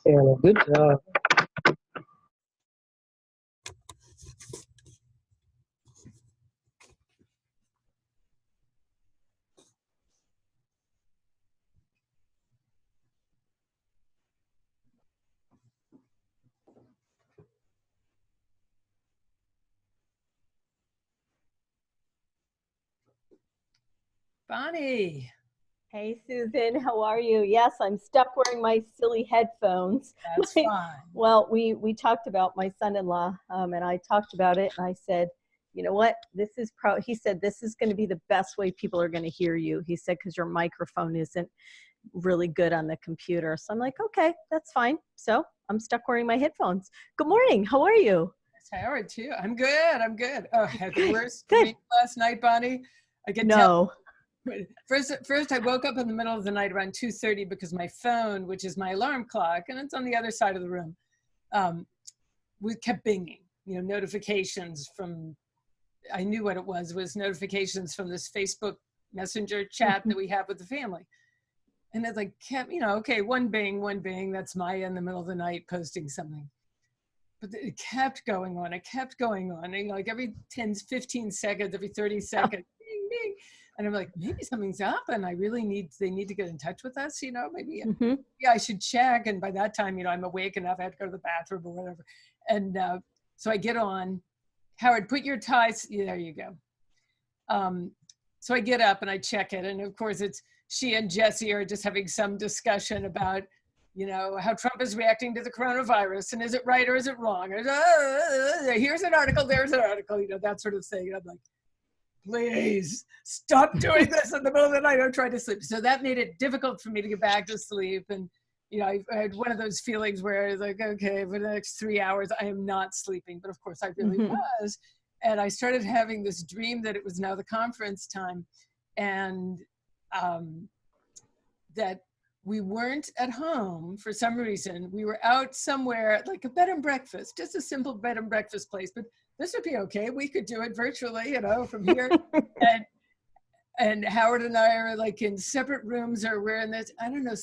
Anna, good job. Bonnie. Hey, Susan, how are you? Yes, I'm stuck wearing my silly headphones. That's fine. Well, we talked about my son-in-law, and I talked about it, and I said, you know what, he said, this is going to be the best way people are going to hear you. He said, because your microphone isn't really good on the computer. So I'm like, okay, that's fine. So I'm stuck wearing my headphones. Good morning. How are you? It's Howard too. I'm good. Oh, I had the worst Good. dream last night, Bonnie. I can tell. First, I woke up in the middle of the night around 2:30 because my phone, which is my alarm clock, and it's on the other side of the room, we kept binging. You know, notifications from. I knew what it was notifications from this Facebook Messenger chat that we have with the family. And it like kept, okay, one bing, that's Maya in the middle of the night posting something. But it kept going on. And, like every 10, 15 seconds, every 30 seconds, bing, bing. And I'm like, maybe something's up and they need to get in touch with us, maybe, I should check. And by that time, I'm awake enough, I had to go to the bathroom or whatever. And so I get on, Howard, put your ties, there you go. So I get up and I check it. And of course she and Jesse are just having some discussion about, how Trump is reacting to the coronavirus and is it right or is it wrong? And, here's an article, there's an article, that sort of thing. And I'm like, please stop doing this in the middle of the night. I'm trying to sleep. So that made it difficult for me to get back to sleep. And, I had one of those feelings where I was like, okay, for the next 3 hours, I am not sleeping. But of course I really was. And I started having this dream that it was now the conference time and that we weren't at home for some reason. We were out somewhere like a bed and breakfast, just a simple bed and breakfast place. But this would be okay. We could do it virtually, from here. and Howard and I are like in separate rooms or we're in this, I don't know,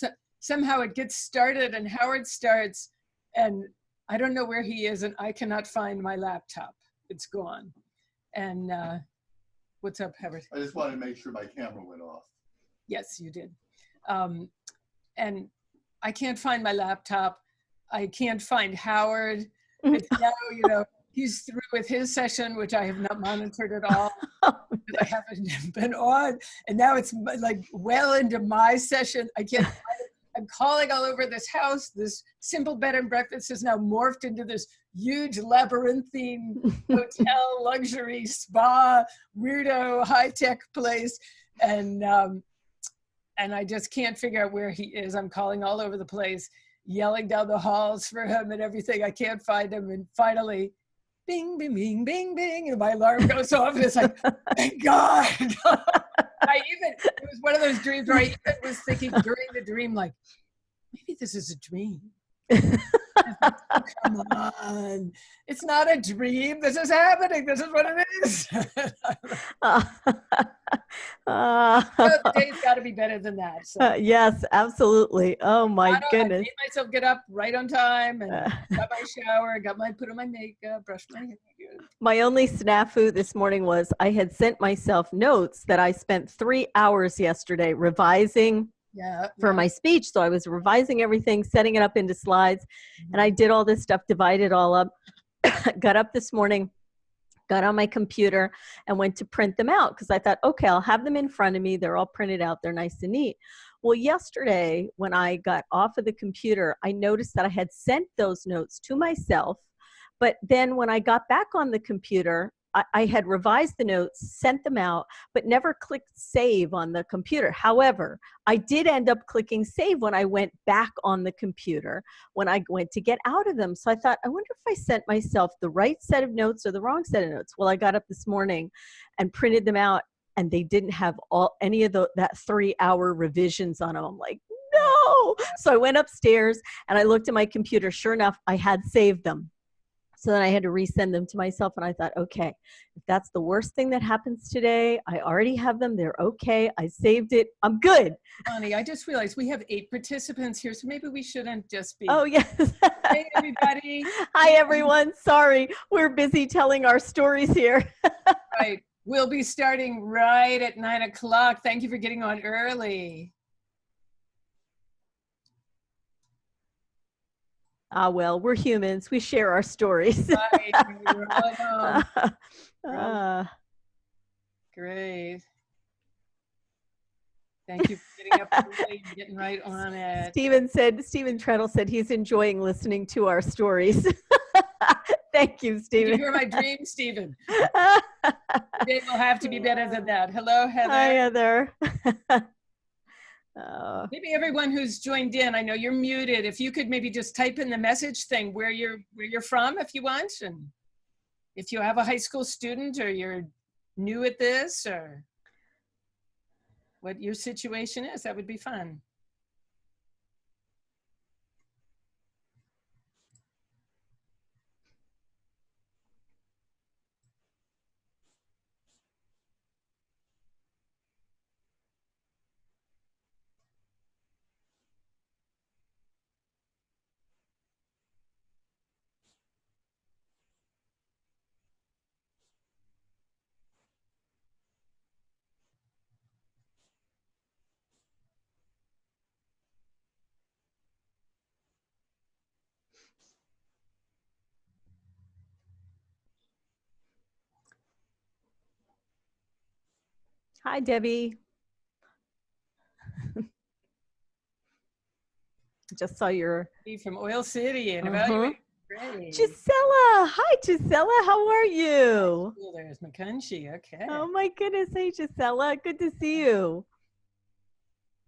somehow it gets started and Howard starts and I don't know where he is and I cannot find my laptop. It's gone. And what's up, Howard? I just wanted to make sure my camera went off. Yes, you did. And I can't find my laptop. I can't find Howard. It's now, he's through with his session, which I have not monitored at all. Because I haven't been on. And now it's like well into my session. I can't find it. I'm calling all over this house. This simple bed and breakfast is now morphed into this huge labyrinthine hotel, luxury, spa, weirdo, high-tech place. And I just can't figure out where he is. I'm calling all over the place, yelling down the halls for him and everything. I can't find him. And finally, bing, bing, bing, bing, bing. And my alarm goes off and it's like, thank God. It was one of those dreams where I even was thinking during the dream, like, maybe this is a dream. Come on. It's not a dream. This is happening. This is what it is. The day's got to be better than that. So. Yes, absolutely. Oh my goodness. I made myself get up right on time and got my shower, put on my makeup, brushed my hair. My only snafu this morning was I had sent myself notes that I spent 3 hours yesterday revising for my speech. So I was revising everything, setting it up into slides, and I did all this stuff, divided all up, got up this morning, got on my computer and went to print them out because I thought, okay, I'll have them in front of me. They're all printed out. They're nice and neat. Well, yesterday when I got off of the computer, I noticed that I had sent those notes to myself. But then when I got back on the computer, I had revised the notes, sent them out, but never clicked save on the computer. However, I did end up clicking save when I went back on the computer, when I went to get out of them. So I thought, I wonder if I sent myself the right set of notes or the wrong set of notes. Well, I got up this morning and printed them out, and they didn't have any of that 3-hour revisions on them. I'm like, no. So I went upstairs and I looked at my computer. Sure enough, I had saved them. So then I had to resend them to myself, and I thought, okay, if that's the worst thing that happens today, I already have them. They're okay. I saved it. I'm good. Bonnie, I just realized we have 8 participants here, so maybe we shouldn't just be. Oh, yes. Hey, everybody. Hi, everyone. Sorry. We're busy telling our stories here. Right. We'll be starting right at 9 o'clock. Thank you for getting on early. Ah, well, we're humans. We share our stories. Right. We're all home. Great. Thank you for getting up early and getting right on it. Stephen Treadle said he's enjoying listening to our stories. Thank you, Stephen. Did you hear my dream, Stephen? Today will have to be better than that. Hello, Heather. Hi, Heather. Maybe everyone who's joined in, I know you're muted. If you could maybe just type in the message thing where you're from, if you want, and if you have a high school student or you're new at this, or what your situation is, that would be fun. Hi, Debbie. Just saw your from Oil City and evaluate. Great. Gisela. Hi, Gisela. How are you? Oh, there's McCunchy. Okay. Oh my goodness. Hey, Gisela. Good to see you.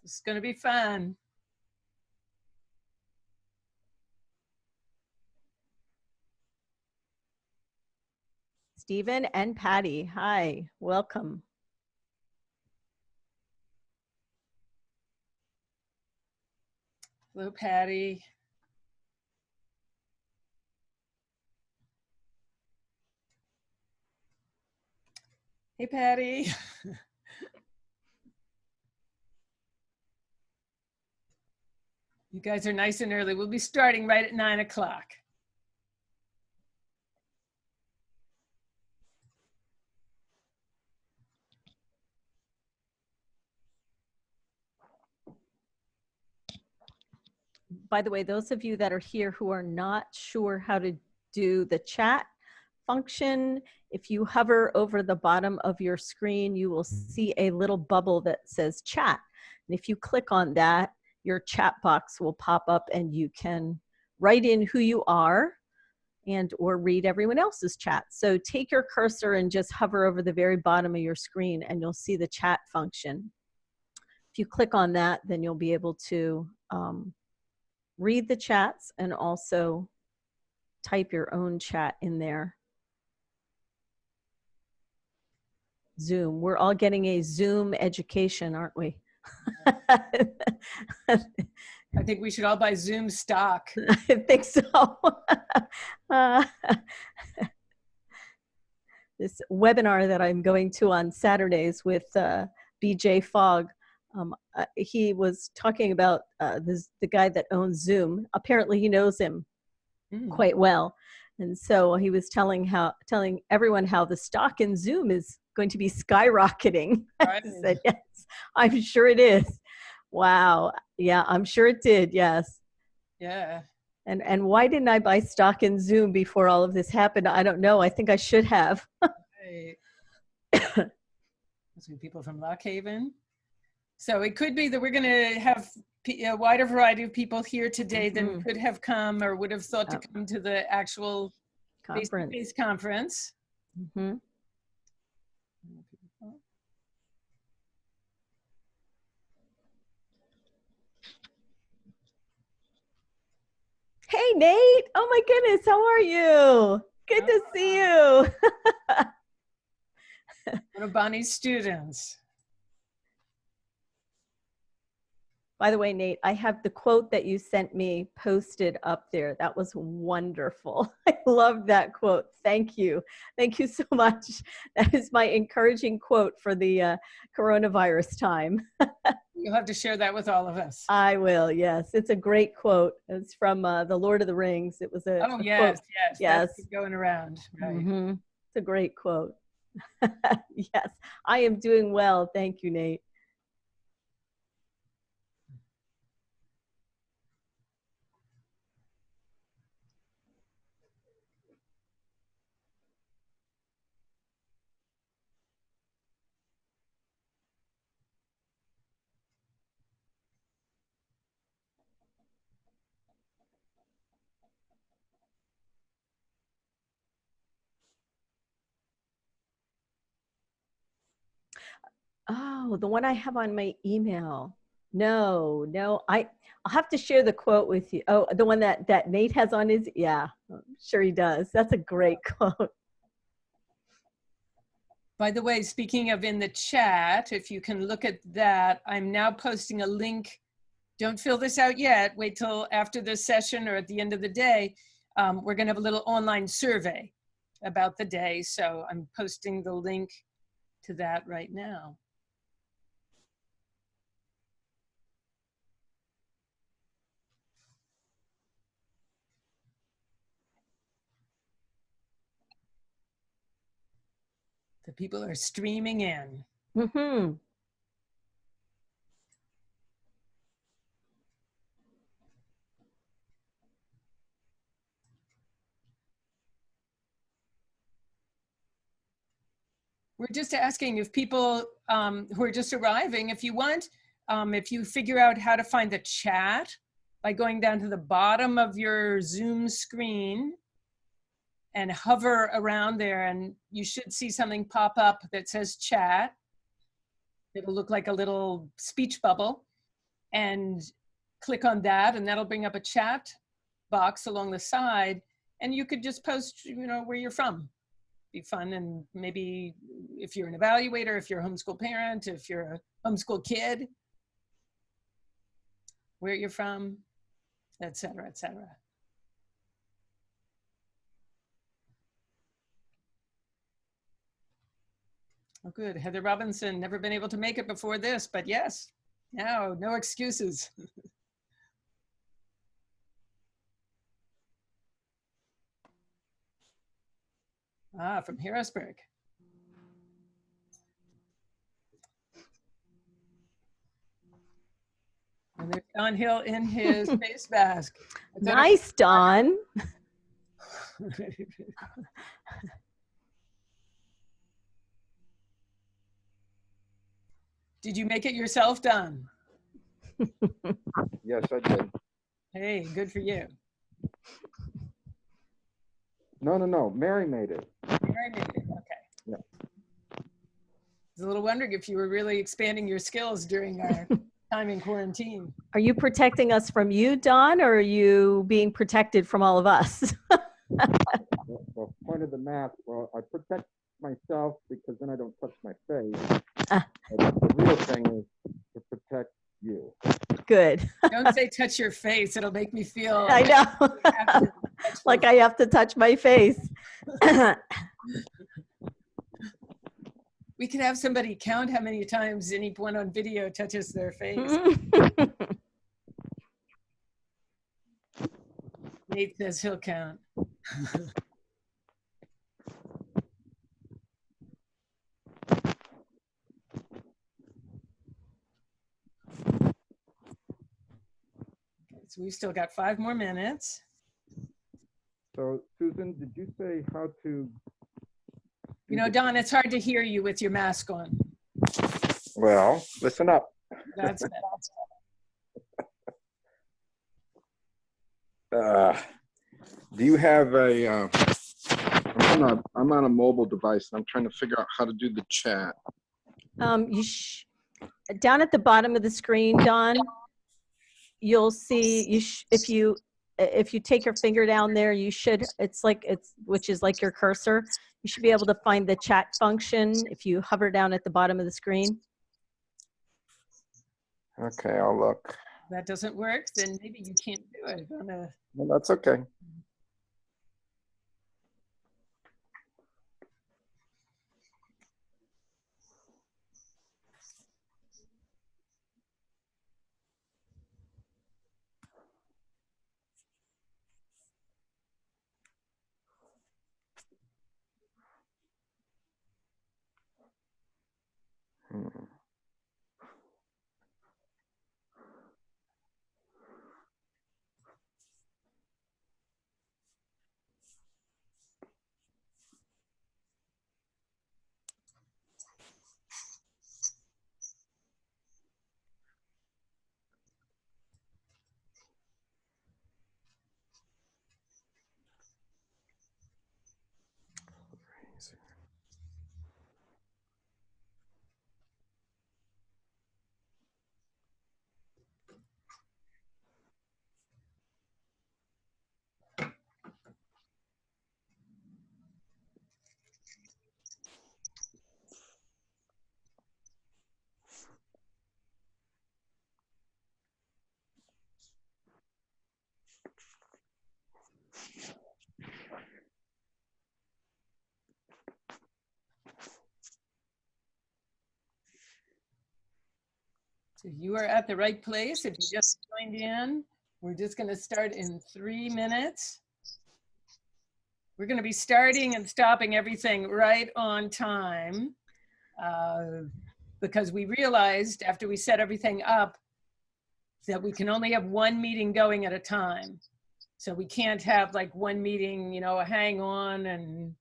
It's going to be fun. Stephen and Patty. Hi. Welcome. Hello, Patty. Hey, Patty. You guys are nice and early. We'll be starting right at 9 o'clock. By the way, those of you that are here who are not sure how to do the chat function, if you hover over the bottom of your screen, you will see a little bubble that says chat. And if you click on that, your chat box will pop up and you can write in who you are and or read everyone else's chat. So take your cursor and just hover over the very bottom of your screen and you'll see the chat function. If you click on that, then you'll be able to read the chats and also type your own chat in there. Zoom. We're all getting a Zoom education, aren't we? I think we should all buy Zoom stock. I think so. This webinar that I'm going to on Saturdays with BJ Fogg, he was talking about the guy that owns Zoom. Apparently he knows him quite well. And so he was telling everyone how the stock in Zoom is going to be skyrocketing. Right. I said, yes, I'm sure it is. Wow. Yeah, I'm sure it did. Yes. Yeah. And why didn't I buy stock in Zoom before all of this happened? I don't know. I think I should have. Right. Some people from Lock Haven. So it could be that we're going to have a wider variety of people here today than could have come or would have thought to come to the actual face-to-face conference. Hey, Nate. Oh my goodness. How are you? Good to see you. One of Bonnie's students. By the way, Nate, I have the quote that you sent me posted up there. That was wonderful. I love that quote. Thank you. Thank you so much. That is my encouraging quote for the coronavirus time. You'll have to share that with all of us. I will, yes. It's a great quote. It's from The Lord of the Rings. It was a yes, quote. yes. Yes. That's going around. Right. Mm-hmm. It's a great quote. Yes, I am doing well. Thank you, Nate. Oh, the one I have on my email. No, I'll have to share the quote with you. Oh, the one that Nate has on his, yeah, I'm sure he does. That's a great quote. By the way, speaking of in the chat, if you can look at that, I'm now posting a link. Don't fill this out yet. Wait till after the session or at the end of the day. We're going to have a little online survey about the day. So I'm posting the link to that right now. The people are streaming in. Mm-hmm. We're just asking if people who are just arriving, if you want, if you figure out how to find the chat by going down to the bottom of your Zoom screen and hover around there, and you should see something pop up that says chat. It'll look like a little speech bubble, and click on that, and that'll bring up a chat box along the side, and you could just post, you know, where you're from. Be fun, and maybe if you're an evaluator, if you're a homeschool parent, if you're a homeschool kid, where you're from, et cetera, et cetera. Oh, good. Heather Robinson, never been able to make it before this, but yes, now, no excuses. From Harrisburg. And there's Don Hill in his face mask. Nice, Don. Did you make it yourself, Don? Yes, I did. Hey, good for you. No. Mary made it. Mary made it. Okay. Yeah. I was a little wondering if you were really expanding your skills during our time in quarantine. Are you protecting us from you, Don, or are you being protected from all of us? Well, point of the mask, well, I protect myself because then I don't touch my face. But the real thing is to protect you. Good. Don't say touch your face. It'll make me feel I know. Like I have to touch my face. We could have somebody count how many times anyone on video touches their face. Nate says he'll count. So we've still got 5 more minutes. So, Susan, did you say how to? You know, Don, it's hard to hear you with your mask on. Well, listen up. That's it. Do you have a? I'm on a mobile device, and I'm trying to figure out how to do the chat. Down at the bottom of the screen, Don, you'll see if you take your finger down there, you should, which is like your cursor, you should be able to find the chat function if you hover down at the bottom of the screen. Okay, I'll look. that doesn't work, then maybe you can't do it. Well, that's okay. So you are at the right place. If you just joined in, we're just going to start in 3 minutes. We're going to be starting and stopping everything right on time because we realized after we set everything up that we can only have one meeting going at a time. So we can't have like one meeting, you know, hang on and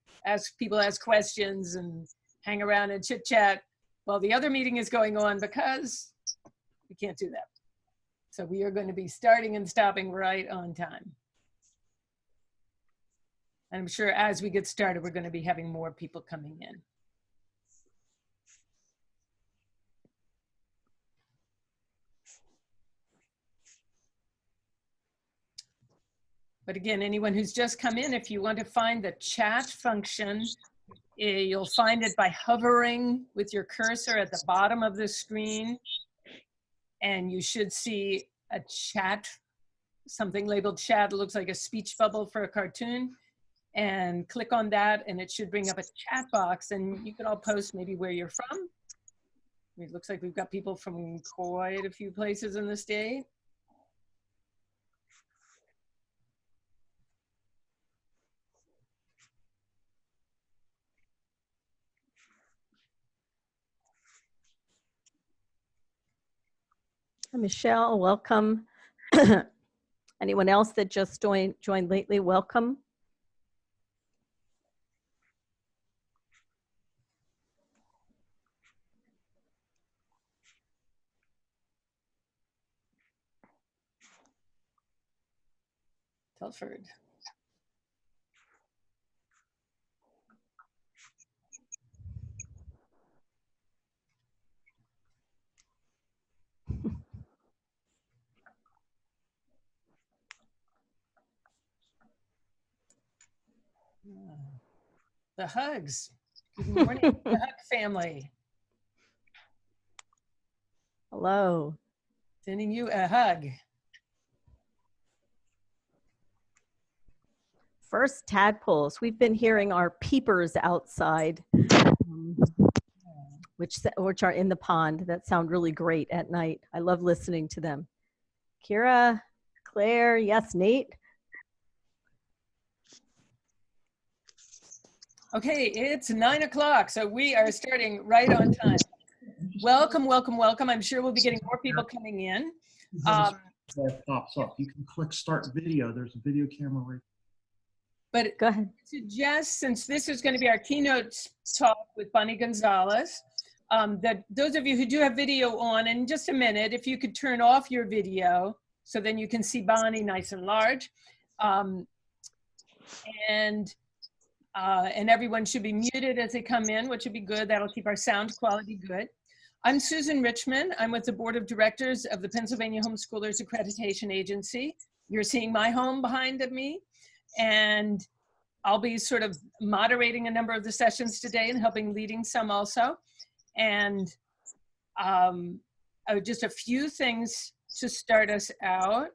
people ask questions and hang around and chit chat while the other meeting is going on, because we can't do that. So we are going to be starting and stopping right on time. And I'm sure as we get started, we're going to be having more people coming in. But again, anyone who's just come in, if you want to find the chat function, you'll find it by hovering with your cursor at the bottom of the screen. And you should see a chat, something labeled chat. It looks like a speech bubble for a cartoon. And click on that and it should bring up a chat box, and you can all post maybe where you're from. It looks like we've got people from quite a few places in the state. Hi, Michelle, welcome. Anyone else that just joined lately, welcome. Telford. The hugs. Good morning, the hug family. Hello. Sending you a hug. First tadpoles. We've been hearing our peepers outside, which are in the pond, that sound really great at night. I love listening to them. Kira, Claire, yes, Nate. Okay, it's 9 o'clock, so we are starting right on time. Welcome, welcome, welcome. I'm sure we'll be getting more people coming in. That pops up. You can click start video. There's a video camera right. But go ahead. I suggest, since this is going to be our keynote talk with Bonnie Gonzalez, that those of you who do have video on, in just a minute, if you could turn off your video so then you can see Bonnie nice and large. And everyone should be muted as they come in, which would be good. That'll keep our sound quality good. I'm Susan Richmond. I'm with the Board of Directors of the Pennsylvania Homeschoolers Accreditation Agency. You're seeing my home behind me. And I'll be sort of moderating a number of the sessions today and helping leading some also. And just a few things to start us out.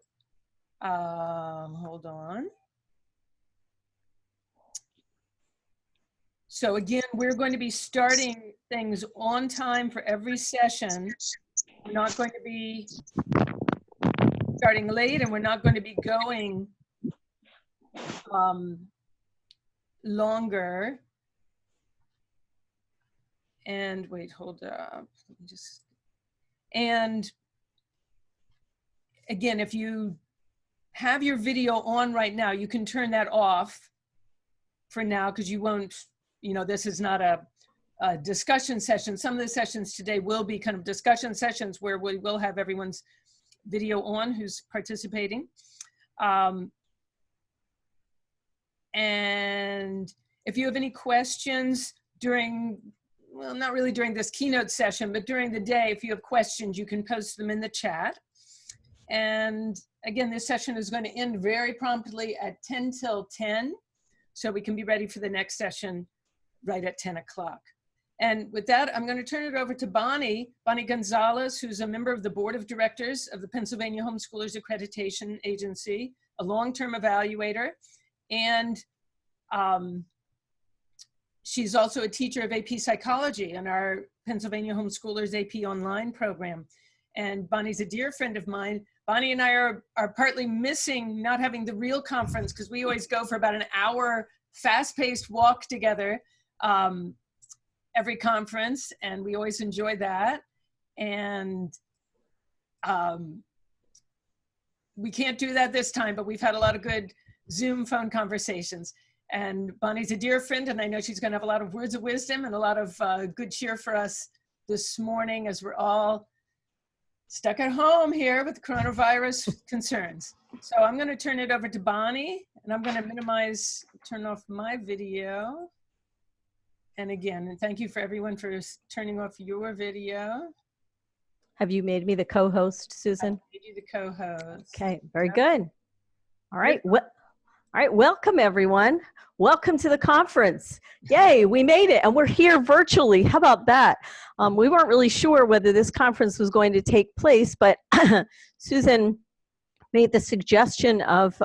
Hold on. So again, we're going to be starting things on time for every session. We're not going to be starting late, and we're not going to be going longer. And wait, hold up. Let me just, and again, if you have your video on right now, you can turn that off for now, because you won't, you know, this is not a discussion session. Some of the sessions today will be kind of discussion sessions where we will have everyone's video on who's participating. And if you have any questions during, well, not really during this keynote session, but during the day, if you have questions, you can post them in the chat. And again, this session is going to end very promptly at 10 till 10, so we can be ready for the next session right at 10 o'clock. And with that, I'm going to turn it over to Bonnie Gonzalez, who's a member of the Board of Directors of the Pennsylvania Homeschoolers Accreditation Agency, a long-term evaluator, and she's also a teacher of AP Psychology in our Pennsylvania Homeschoolers AP Online program. And Bonnie's a dear friend of mine. Bonnie and I are partly missing not having the real conference, because we always go for about an hour fast-paced walk together every conference, and we always enjoy that. And we can't do that this time, but we've had a lot of good Zoom phone conversations. And Bonnie's a dear friend, and I know she's going to have a lot of words of wisdom and a lot of good cheer for us this morning as we're all stuck at home here with coronavirus concerns. So I'm going to turn it over to Bonnie, and I'm going to turn off my video. And again, and thank you for everyone for turning off your video. Have you made me the co-host, Susan? I made you the co-host. Okay, very good. All right. All right, welcome everyone. Welcome to the conference. Yay, we made it, and we're here virtually. How about that? We weren't really sure whether this conference was going to take place, but Susan made the suggestion of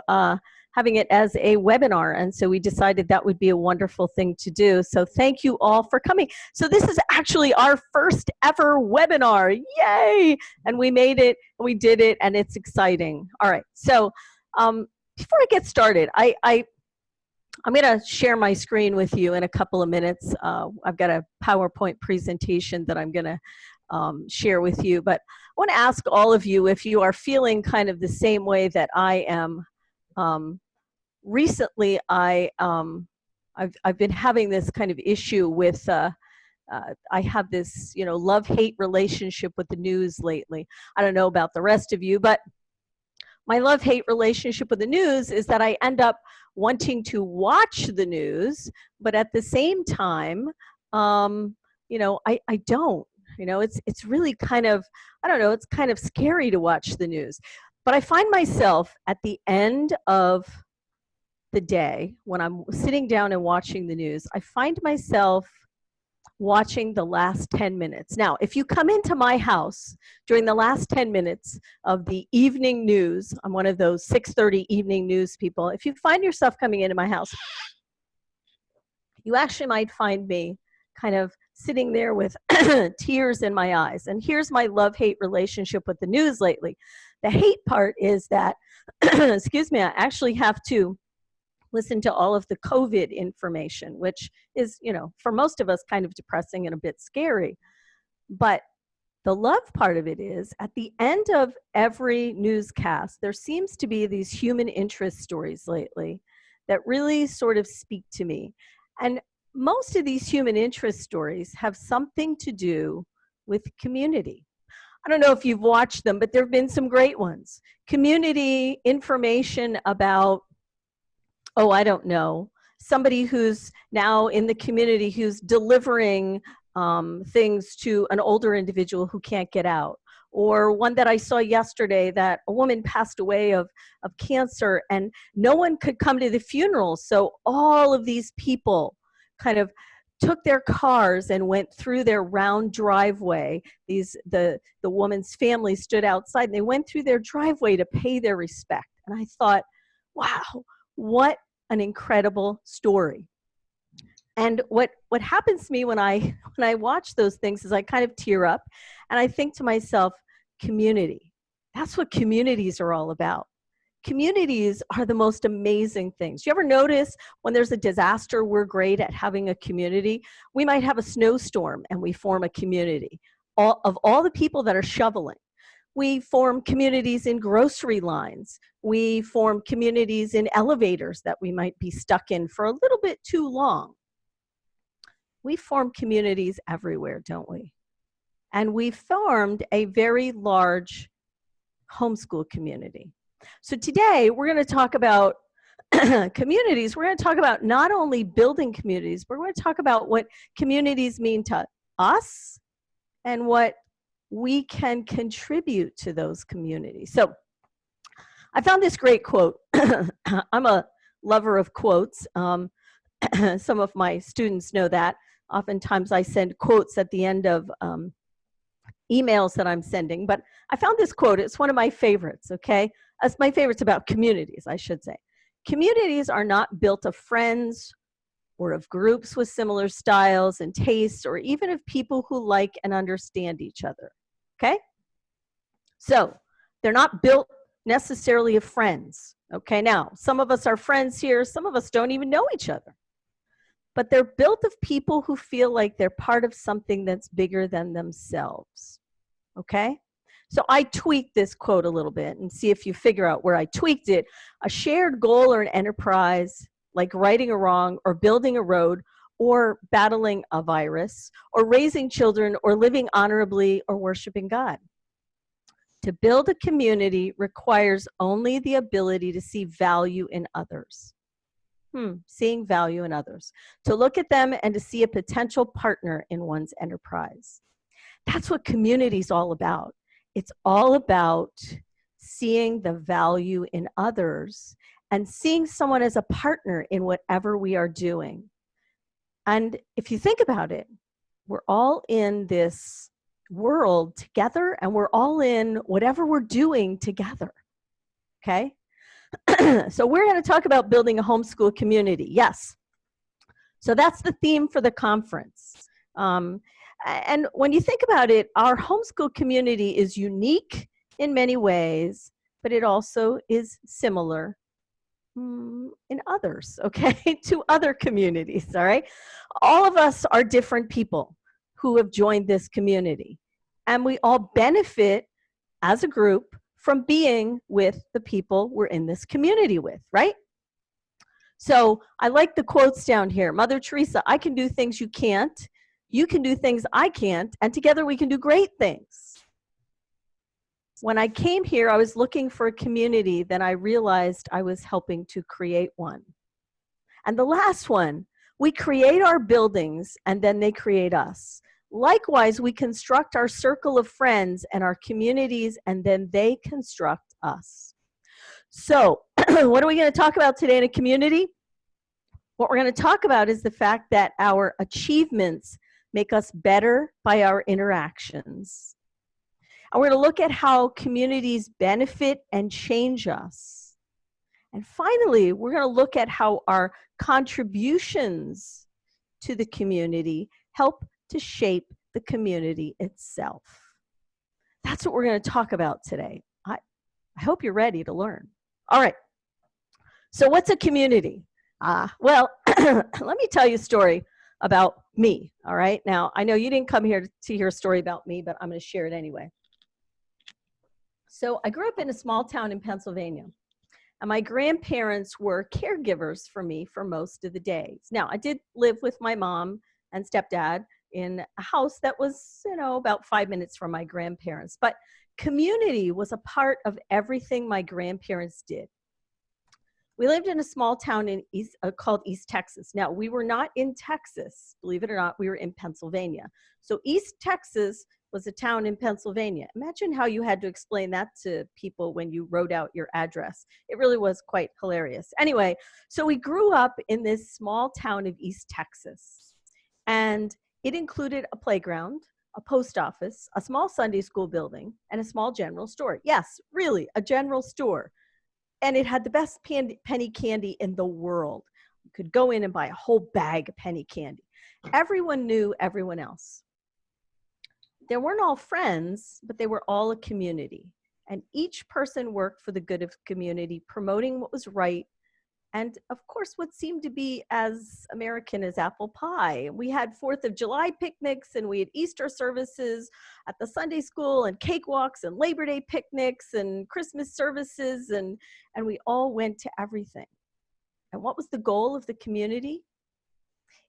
having it as a webinar, and so we decided that would be a wonderful thing to do. So thank you all for coming. So this is actually our first ever webinar. Yay! And we made it, and we did it, and it's exciting. All right, so before I get started, I'm going to share my screen with you in a couple of minutes. I've got a PowerPoint presentation that I'm going to share with you, but I want to ask all of you if you are feeling kind of the same way that I am. Recently, I've been having this kind of issue with, I have this, you know, love-hate relationship with the news lately. I don't know about the rest of you, but my love-hate relationship with the news is that I end up wanting to watch the news, but at the same time, you know, I don't. You know, it's really kind of, I don't know, it's kind of scary to watch the news. But I find myself at the end of the day, when I'm sitting down and watching the news, I find myself watching the last 10 minutes. Now, if you come into my house during the last 10 minutes of the evening news, I'm one of those 6:30 evening news people. If you find yourself coming into my house, you actually might find me kind of sitting there with tears in my eyes. And here's my love-hate relationship with the news lately. The hate part is that, excuse me, I actually have to listen to all of the COVID information, which is, you know, for most of us kind of depressing and a bit scary. But the love part of it is, at the end of every newscast, there seems to be these human interest stories lately that really sort of speak to me. And most of these human interest stories have something to do with community. I don't know if you've watched them, but there have been some great ones. Community information about, oh, I don't know, somebody who's now in the community who's delivering things to an older individual who can't get out. Or one that I saw yesterday, that a woman passed away of cancer and no one could come to the funeral. So all of these people kind of took their cars and went through their round driveway. The woman's family stood outside and they went through their driveway to pay their respect. And I thought, wow, what an incredible story. And what happens to me when I watch those things is I kind of tear up and I think to myself, community. That's what communities are all about. Communities are the most amazing things. You ever notice when there's a disaster, we're great at having a community? We might have a snowstorm and we form a community. Of all the people that are shoveling, we form communities in grocery lines. We form communities in elevators that we might be stuck in for a little bit too long. We form communities everywhere, don't we? And we formed a very large homeschool community. So today we're going to talk about communities. We're going to talk about not only building communities, but we're going to talk about what communities mean to us and what we can contribute to those communities. So I found this great quote. I'm a lover of quotes. Some of my students know that. Oftentimes I send quotes at the end of emails that I'm sending, but I found this quote. It's one of my favorites, okay? It's my favorites about communities, I should say. Communities are not built of friends or of groups with similar styles and tastes, or even of people who like and understand each other, okay? So they're not built necessarily of friends, okay? Now, some of us are friends here. Some of us don't even know each other. But they're built of people who feel like they're part of something that's bigger than themselves, okay? So I tweaked this quote a little bit and see if you figure out where I tweaked it. A shared goal or an enterprise, like righting a wrong or building a road or battling a virus or raising children or living honorably or worshiping God. To build a community requires only the ability to see value in others. Seeing value in others. To look at them and to see a potential partner in one's enterprise. That's what community is all about. It's all about seeing the value in others and seeing someone as a partner in whatever we are doing. And if you think about it, we're all in this world together and we're all in whatever we're doing together, okay? So we're going to talk about building a homeschool community. Yes. So that's the theme for the conference. And when you think about it, our homeschool community is unique in many ways, but it also is similar in others, okay, to other communities, all right? All of us are different people who have joined this community, and we all benefit as a group from being with the people we're in this community with, right? So I like the quotes down here. Mother Teresa, I can do things you can't. You can do things I can't. And together we can do great things. When I came here, I was looking for a community. Then I realized I was helping to create one. And the last one, we create our buildings and then they create us. Likewise, we construct our circle of friends and our communities, and then they construct us. So, what are we going to talk about today in a community? What we're going to talk about is the fact that our achievements make us better by our interactions. And we're going to look at how communities benefit and change us. And finally, we're going to look at how our contributions to the community help to shape the community itself. That's what we're going to talk about today. I hope you're ready to learn. All right. So what's a community? Well, let me tell you a story about me. All right. Now, I know you didn't come here to hear a story about me, but I'm going to share it anyway. So I grew up in a small town in Pennsylvania, and my grandparents were caregivers for me for most of the days. Now, I did live with my mom and stepdad in a house that was, about 5 minutes from my grandparents. But community was a part of everything my grandparents did. We lived in a small town in called East Texas. Now, we were not in Texas, believe it or not, we were in Pennsylvania. So East Texas was a town in Pennsylvania. Imagine how you had to explain that to people when you wrote out your address. It really was quite hilarious. Anyway, so we grew up in this small town of East Texas. And it included a playground, a post office, a small Sunday school building, and a small general store. Yes, really, a general store. And it had the best penny candy in the world. You could go in and buy a whole bag of penny candy. Everyone knew everyone else. They weren't all friends, but they were all a community. And each person worked for the good of the community, promoting what was right. And of course, what seemed to be as American as apple pie. We had 4th of July picnics, and we had Easter services at the Sunday school, and cakewalks, and Labor Day picnics, and Christmas services, and we all went to everything. And what was the goal of the community?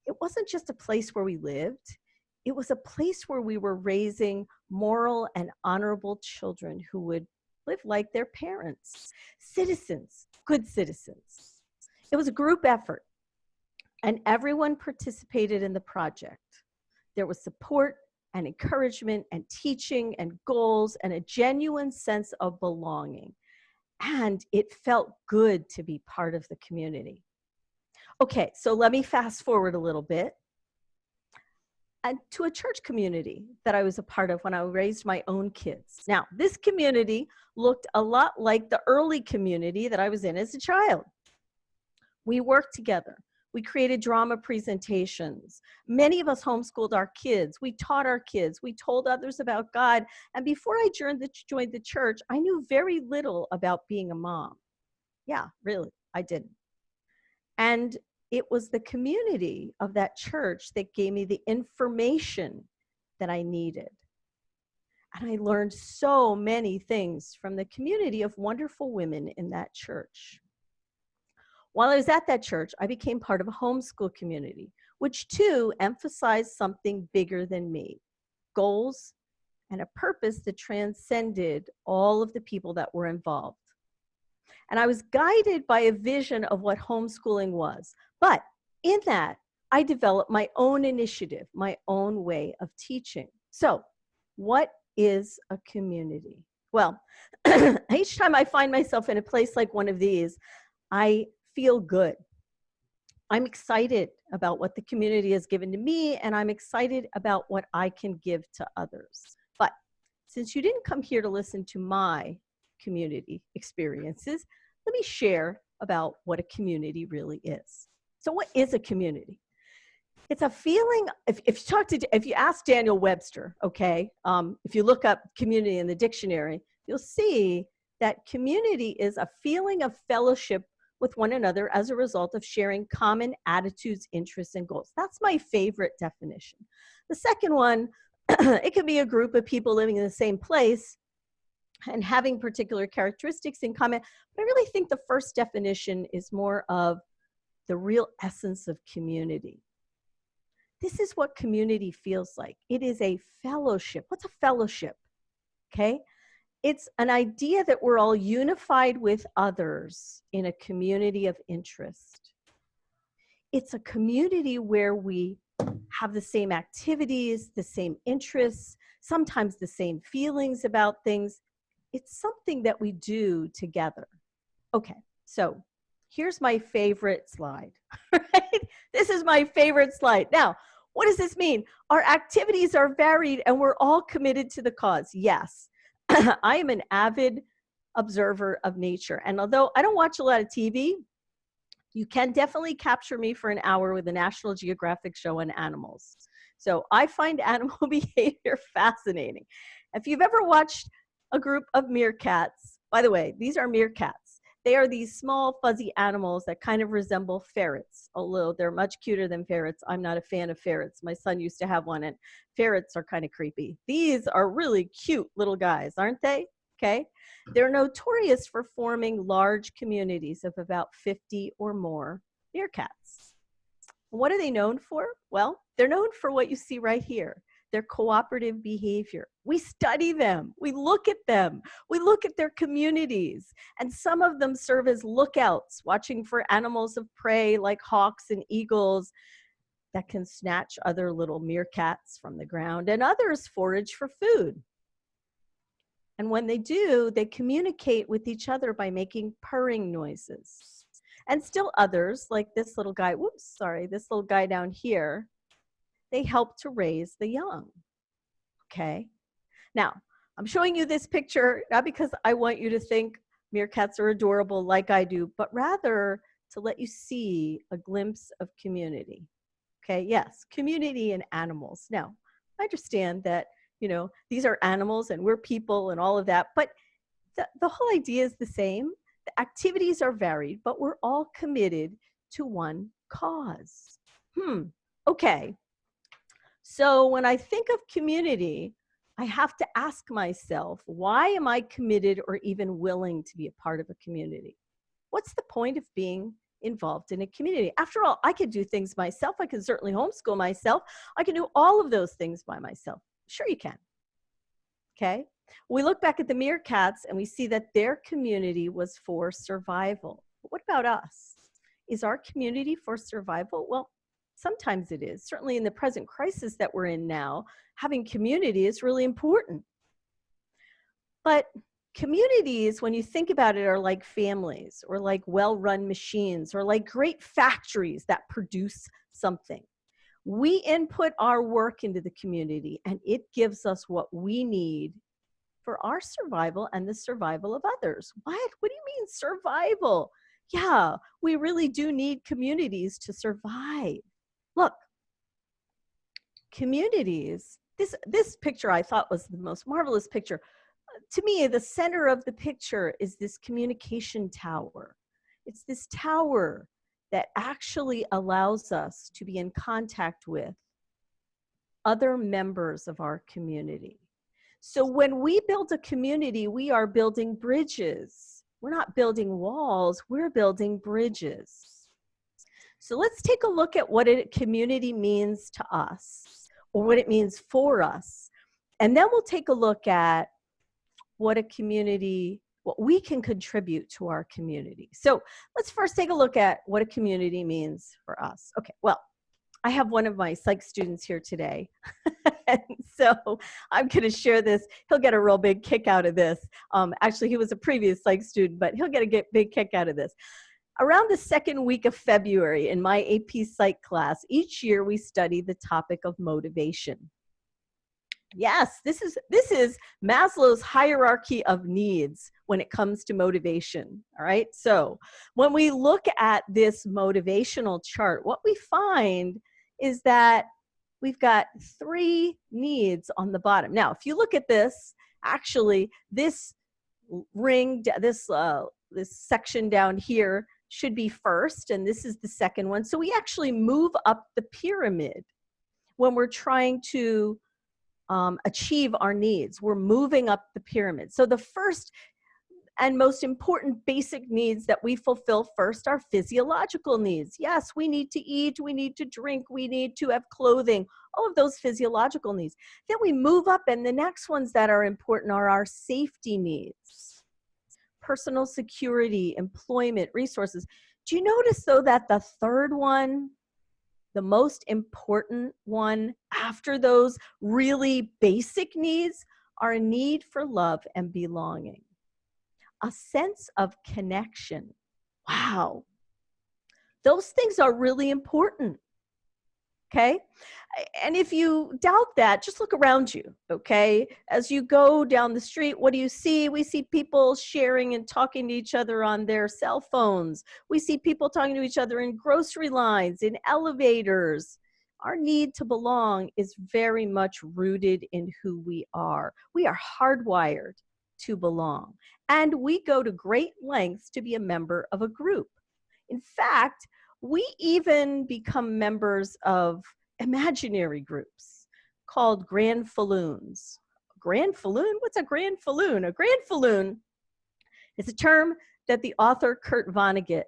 It wasn't just a place where we lived. It was a place where we were raising moral and honorable children who would live like their parents, citizens, good citizens. It was a group effort, and everyone participated in the project. There was support and encouragement and teaching and goals and a genuine sense of belonging. And it felt good to be part of the community. Okay, so let me fast forward a little bit. And to a church community that I was a part of when I raised my own kids. Now, this community looked a lot like the early community that I was in as a child. We worked together. We created drama presentations. Many of us homeschooled our kids. We taught our kids. We told others about God. And before I joined the church, I knew very little about being a mom. Yeah, really, I didn't. And it was the community of that church that gave me the information that I needed. And I learned so many things from the community of wonderful women in that church. While I was at that church, I became part of a homeschool community, which too emphasized something bigger than me, goals and a purpose that transcended all of the people that were involved. And I was guided by a vision of what homeschooling was. But in that, I developed my own initiative, my own way of teaching. So what is a community? Well, each time I find myself in a place like one of these, I feel good. I'm excited about what the community has given to me, and I'm excited about what I can give to others. But since you didn't come here to listen to my community experiences, let me share about what a community really is. So what is a community? It's a feeling, if you ask Daniel Webster, okay, if you look up community in the dictionary, you'll see that community is a feeling of fellowship with one another as a result of sharing common attitudes, interests, and goals. That's my favorite definition. The second one, it can be a group of people living in the same place and having particular characteristics in common. But I really think the first definition is more of the real essence of community. This is what community feels like. It is a fellowship. What's a fellowship? Okay. It's an idea that we're all unified with others in a community of interest. It's a community where we have the same activities, the same interests, sometimes the same feelings about things. It's something that we do together. Okay, so here's my favorite slide, right? This is my favorite slide. Now, what does this mean? Our activities are varied and we're all committed to the cause. Yes. I am an avid observer of nature. And although I don't watch a lot of TV, you can definitely capture me for an hour with a National Geographic show on animals. So I find animal behavior fascinating. If you've ever watched a group of meerkats, by the way, these are meerkats. They are these small fuzzy animals that kind of resemble ferrets, although they're much cuter than ferrets. I'm not a fan of ferrets. My son used to have one, and ferrets are kind of creepy. These are really cute little guys, aren't they? Okay. They're notorious for forming large communities of about 50 or more meerkats. What are they known for? Well, they're known for what you see right here. Their cooperative behavior. We study them. We look at them. We look at their communities. And some of them serve as lookouts, watching for animals of prey like hawks and eagles that can snatch other little meerkats from the ground, and others forage for food. And when they do, they communicate with each other by making purring noises. And still others, like this little guy, this little guy down here, they help to raise the young. Okay. Now, I'm showing you this picture, not because I want you to think meerkats are adorable like I do, but rather to let you see a glimpse of community. Okay, yes, community and animals. Now, I understand that, you know, these are animals and we're people and all of that, but the whole idea is the same. The activities are varied, but we're all committed to one cause. Okay. So when I think of community, I have to ask myself, why am I committed or even willing to be a part of a community? What's the point of being involved in a community? After all, I could do things myself. I can certainly homeschool myself. I can do all of those things by myself. Sure you can. Okay. We look back at the meerkats and we see that their community was for survival. But what about us? Is our community for survival? Well, sometimes it is. Certainly in the present crisis that we're in now, having community is really important. But communities, when you think about it, are like families or like well-run machines or like great factories that produce something. We input our work into the community and it gives us what we need for our survival and the survival of others. What do you mean survival? Yeah, we really do need communities to survive. Look, communities, this picture I thought was the most marvelous picture. To me, the center of the picture is this communication tower. It's this tower that actually allows us to be in contact with other members of our community. So when we build a community, we are building bridges. We're not building walls, we're building bridges. So let's take a look at what a community means to us, or what it means for us. And then we'll take a look at what we can contribute to our community. So let's first take a look at what a community means for us. Okay, well, I have one of my psych students here today. And so I'm going to share this. He'll get a real big kick out of this. Actually, he was a previous psych student, but he'll get a big kick out of this. Around the second week of February in my AP Psych class, each year we study the topic of motivation. Yes, this is Maslow's hierarchy of needs when it comes to motivation, all right? So when we look at this motivational chart, what we find is that we've got 3 needs on the bottom. Now, if you look at this, actually, this section down here should be first, and this is the second one. So we actually move up the pyramid when we're trying to achieve our needs. We're moving up the pyramid. So the first and most important basic needs that we fulfill first are physiological needs. Yes, we need to eat, we need to drink, we need to have clothing, all of those physiological needs. Then we move up, and the next ones that are important are our safety needs. Personal security, employment, resources. Do you notice though that the third one, the most important one after those really basic needs, are a need for love and belonging, a sense of connection. Wow. Those things are really important. Okay. And if you doubt that, just look around you. Okay. As you go down the street, what do you see? We see people sharing and talking to each other on their cell phones. We see people talking to each other in grocery lines, in elevators. Our need to belong is very much rooted in who we are. We are hardwired to belong. And we go to great lengths to be a member of a group. In fact, we even become members of imaginary groups called granfalloons. Granfalloon? What's a granfalloon? A granfalloon is a term that the author Kurt Vonnegut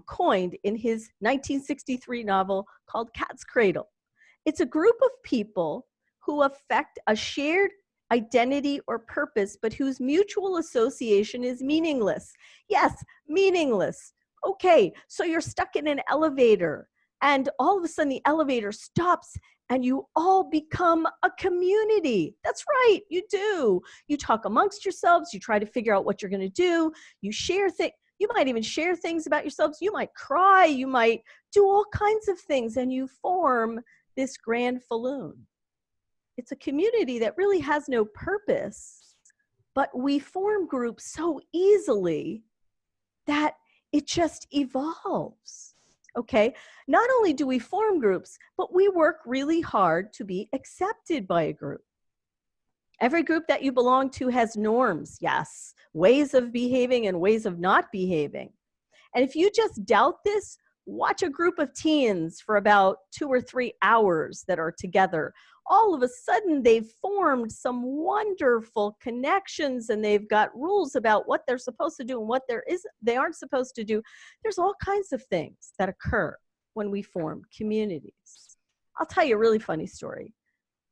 coined in his 1963 novel called Cat's Cradle. It's a group of people who affect a shared identity or purpose, but whose mutual association is meaningless. Yes, meaningless. Okay, so you're stuck in an elevator and all of a sudden the elevator stops and you all become a community. That's right, you do. You talk amongst yourselves, you try to figure out what you're gonna do, you share things, you might even share things about yourselves, you might cry, you might do all kinds of things, and you form this grand falloon. It's a community that really has no purpose, but we form groups so easily that it just evolves, okay? Not only do we form groups, but we work really hard to be accepted by a group. Every group that you belong to has norms, yes, ways of behaving and ways of not behaving. And if you just doubt this, watch a group of teens for about 2 or 3 hours that are together. All of a sudden, they've formed some wonderful connections, and they've got rules about what they're supposed to do and what they aren't supposed to do. There's all kinds of things that occur when we form communities. I'll tell you a really funny story.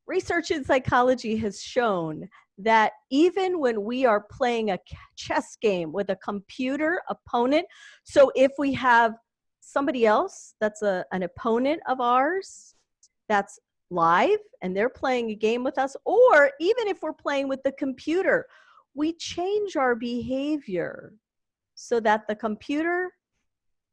Research in psychology has shown that even when we are playing a chess game with a computer opponent, so if we have somebody else that's an opponent of ours that's live and they're playing a game with us, or even if we're playing with the computer, we change our behavior so that the computer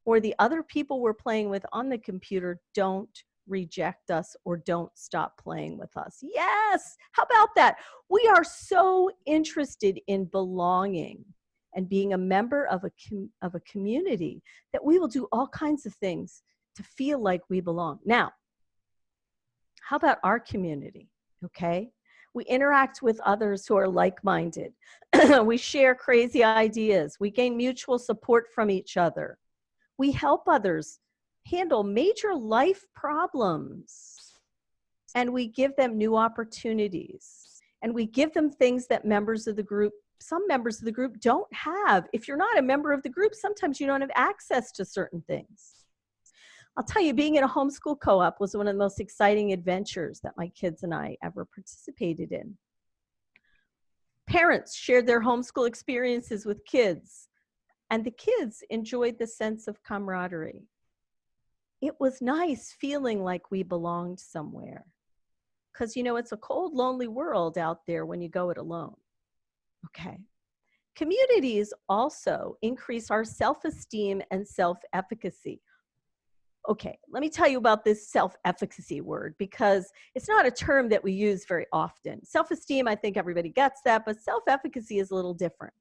or the other people we're playing with on the computer don't reject us or don't stop playing with us. Yes, how about that? We are so interested in belonging and being a member of a community that we will do all kinds of things to feel like we belong. Now, how about our community, okay? We interact with others who are like-minded. We share crazy ideas. We gain mutual support from each other. We help others handle major life problems, and we give them new opportunities, and we give them things that some members of the group don't have. If you're not a member of the group, sometimes you don't have access to certain things. I'll tell you, being in a homeschool co-op was one of the most exciting adventures that my kids and I ever participated in. Parents shared their homeschool experiences with kids, and the kids enjoyed the sense of camaraderie. It was nice feeling like we belonged somewhere, because, you know, it's a cold, lonely world out there when you go it alone. Okay. Communities also increase our self-esteem and self-efficacy. Okay, let me tell you about this self-efficacy word, because it's not a term that we use very often. Self-esteem, I think everybody gets that, but self-efficacy is a little different.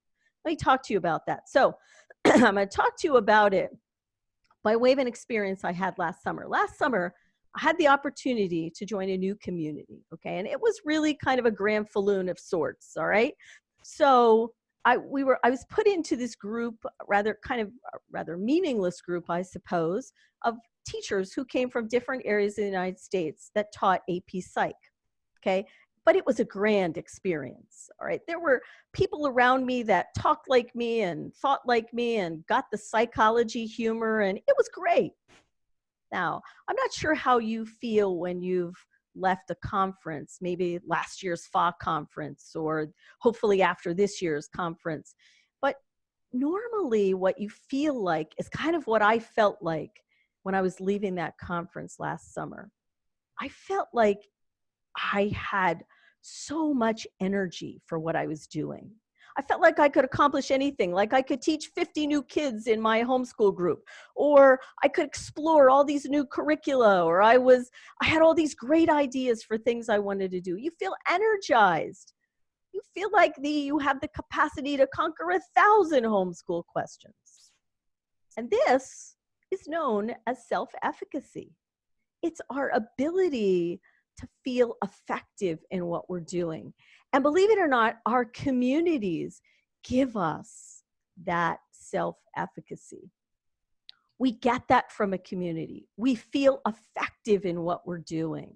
Let me talk to you about that. So I'm going to talk to you about it by way of an experience I had last summer. Last summer, I had the opportunity to join a new community, okay? And it was really kind of a grand falloon of sorts, all right? So I was put into this group, rather meaningless group, I suppose, of teachers who came from different areas of the United States that taught AP Psych, okay? But it was a grand experience, all right? There were people around me that talked like me and thought like me and got the psychology humor, and it was great. Now, I'm not sure how you feel when you've left a conference, maybe last year's PHAA conference, or hopefully after this year's conference. But normally what you feel like is kind of what I felt like when I was leaving that conference last summer. I felt like I had so much energy for what I was doing. I felt like I could accomplish anything, like I could teach 50 new kids in my homeschool group, or I could explore all these new curricula, or I had all these great ideas for things I wanted to do. You feel energized. You feel like you have the capacity to conquer 1,000 homeschool questions. And this is known as self-efficacy. It's our ability to feel effective in what we're doing. And believe it or not, our communities give us that self-efficacy. We get that from a community. We feel effective in what we're doing.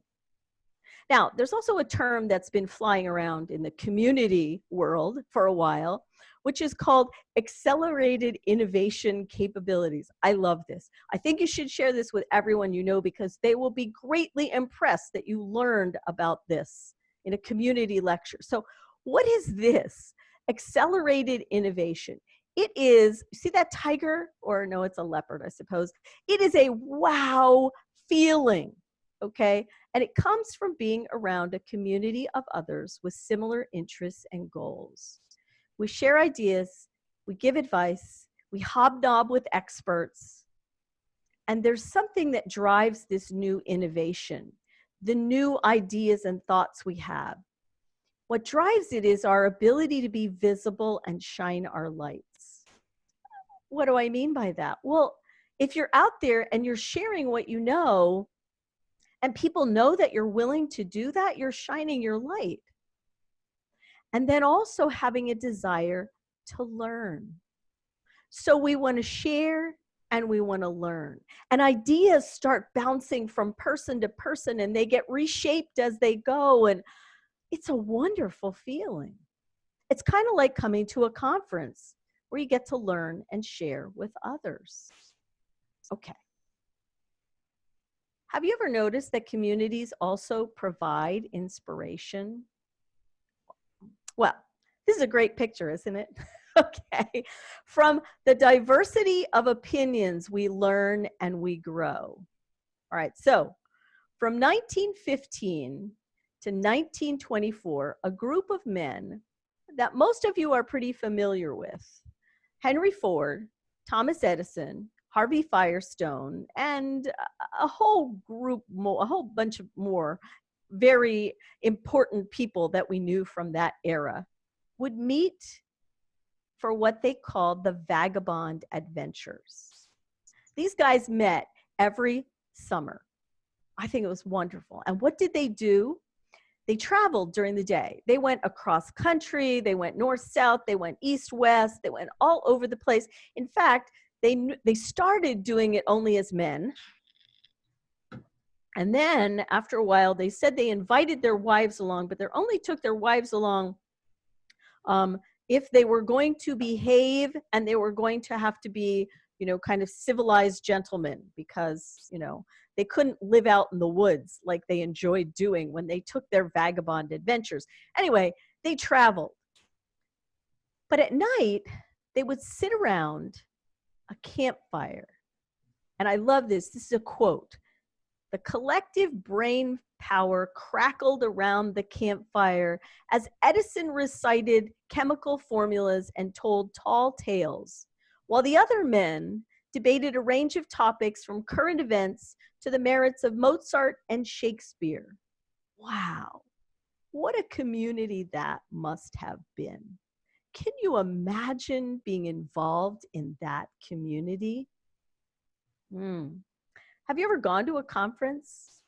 Now, there's also a term that's been flying around in the community world for a while, which is called accelerated innovation capabilities. I love this. I think you should share this with everyone you know, because they will be greatly impressed that you learned about this in a community lecture. So what is this? Accelerated innovation. It is, see that tiger? Or no, it's a leopard, I suppose. It is a wow feeling, okay? And it comes from being around a community of others with similar interests and goals. We share ideas, we give advice, we hobnob with experts, and there's something that drives this new innovation. the new ideas and thoughts we have. What drives it is our ability to be visible and shine our lights. What do I mean by that? Well, if you're out there and you're sharing what you know, and people know that you're willing to do that, you're shining your light. And then also having a desire to learn. So we want to share and we want to learn. And ideas start bouncing from person to person and they get reshaped as they go. And it's a wonderful feeling. It's kind of like coming to a conference where you get to learn and share with others. Okay. Have you ever noticed that communities also provide inspiration? Well, this is a great picture, isn't it? Okay. From the diversity of opinions, we learn and we grow. All right. So from 1915 to 1924, a group of men that most of you are pretty familiar with, Henry Ford, Thomas Edison, Harvey Firestone, and a whole bunch of more very important people that we knew from that era, would meet for what they called the Vagabond Adventures. These guys met every summer. I think it was wonderful. And what did they do? They traveled during the day. They went across country, they went north, south, they went east, west, they went all over the place. In fact, they started doing it only as men. And then after a while, they said they invited their wives along, but they only took their wives along if they were going to behave and they were going to have to be, you know, kind of civilized gentlemen, because, you know, they couldn't live out in the woods like they enjoyed doing when they took their vagabond adventures. Anyway, they traveled. But at night, they would sit around a campfire. And I love this. This is a quote. The collective brain power crackled around the campfire as Edison recited chemical formulas and told tall tales, while the other men debated a range of topics from current events to the merits of Mozart and Shakespeare. Wow, what a community that must have been. Can you imagine being involved in that community? Have you ever gone to a conference